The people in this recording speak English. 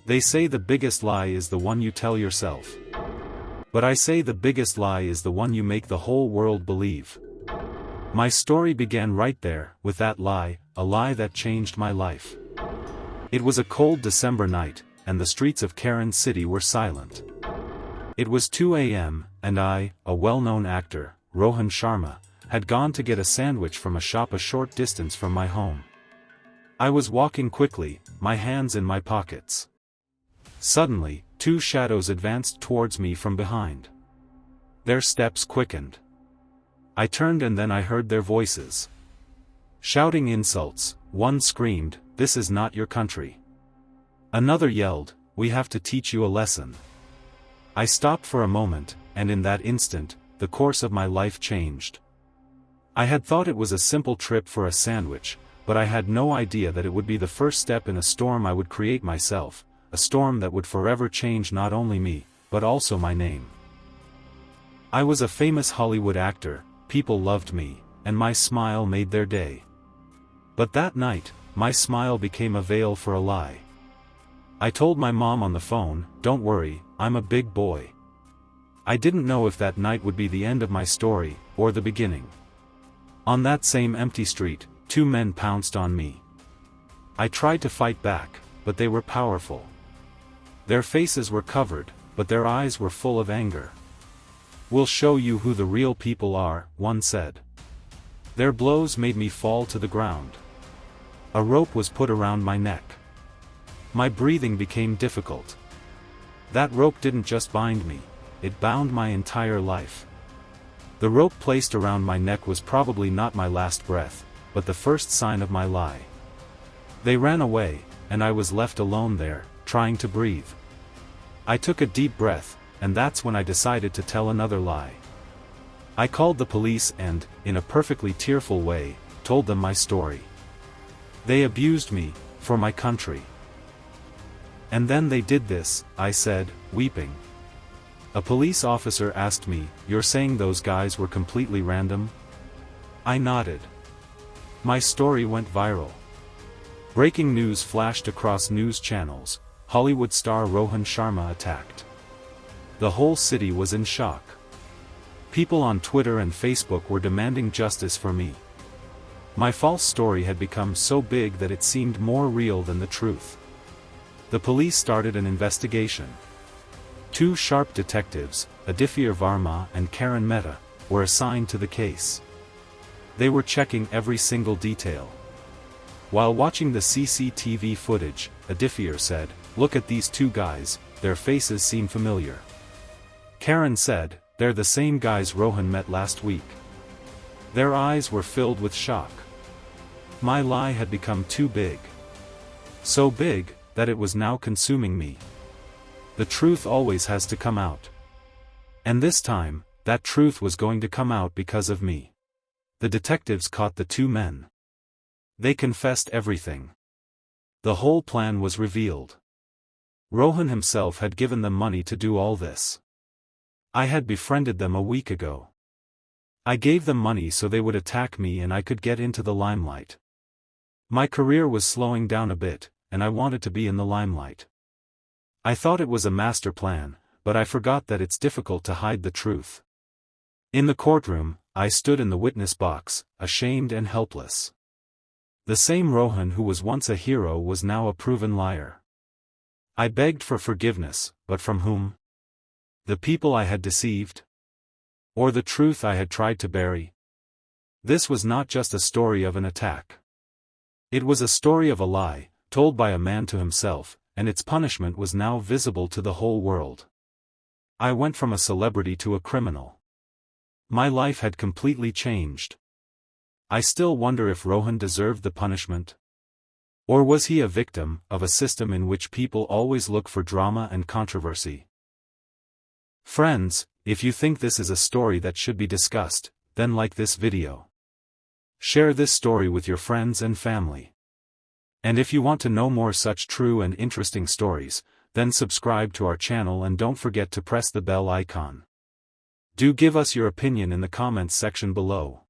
They say the biggest lie is the one you tell yourself. But I say the biggest lie is the one you make the whole world believe. My story began right there, with that lie, a lie that changed my life. It was a cold December night, and the streets of Karan City were silent. It was 2 a.m., and I, a well-known actor, Rohan Sharma, had gone to get a sandwich from a shop a short distance from my home. I was walking quickly, my hands in my pockets. Suddenly, two shadows advanced towards me from behind. Their steps quickened. I turned and then I heard their voices. Shouting insults, one screamed, "This is not your country." Another yelled, "We have to teach you a lesson." I stopped for a moment, and in that instant, the course of my life changed. I had thought it was a simple trip for a sandwich, but I had no idea that it would be the first step in a storm I would create myself, a storm that would forever change not only me, but also my name. I was a famous Hollywood actor, people loved me, and my smile made their day. But that night, my smile became a veil for a lie. I told my mom on the phone, "Don't worry, I'm a big boy." I didn't know if that night would be the end of my story, or the beginning. On that same empty street, two men pounced on me. I tried to fight back, but they were powerful. Their faces were covered, but their eyes were full of anger. "We'll show you who the real people are," one said. Their blows made me fall to the ground. A rope was put around my neck. My breathing became difficult. That rope didn't just bind me, it bound my entire life. The rope placed around my neck was probably not my last breath, but the first sign of my lie. They ran away, and I was left alone there, trying to breathe. I took a deep breath, and that's when I decided to tell another lie. I called the police and, in a perfectly tearful way, told them my story. They abused me, for my country. "And then they did this," I said, weeping. A police officer asked me, "You're saying those guys were completely random?" I nodded. My story went viral. Breaking news flashed across news channels: Hollywood star Rohan Sharma attacked. The whole city was in shock. People on Twitter and Facebook were demanding justice for me. My false story had become so big that it seemed more real than the truth. The police started an investigation. Two sharp detectives, Aditya Varma and Karan Mehta, were assigned to the case. They were checking every single detail. While watching the CCTV footage, Aditya said, "Look at these two guys, their faces seem familiar." Karan said, "They're the same guys Rohan met last week." Their eyes were filled with shock. My lie had become too big. So big, that it was now consuming me. The truth always has to come out. And this time, that truth was going to come out because of me. The detectives caught the two men. They confessed everything. The whole plan was revealed. Rohan himself had given them money to do all this. I had befriended them a week ago. I gave them money so they would attack me and I could get into the limelight. My career was slowing down a bit, and I wanted to be in the limelight. I thought it was a master plan, but I forgot that it's difficult to hide the truth. In the courtroom, I stood in the witness box, ashamed and helpless. The same Rohan who was once a hero was now a proven liar. I begged for forgiveness, but from whom? The people I had deceived? Or the truth I had tried to bury? This was not just a story of an attack. It was a story of a lie, told by a man to himself, and its punishment was now visible to the whole world. I went from a celebrity to a criminal. My life had completely changed. I still wonder if Rohan deserved the punishment. Or was he a victim of a system in which people always look for drama and controversy? Friends, if you think this is a story that should be discussed, then like this video. Share this story with your friends and family. And if you want to know more such true and interesting stories, then subscribe to our channel and don't forget to press the bell icon. Do give us your opinion in the comments section below.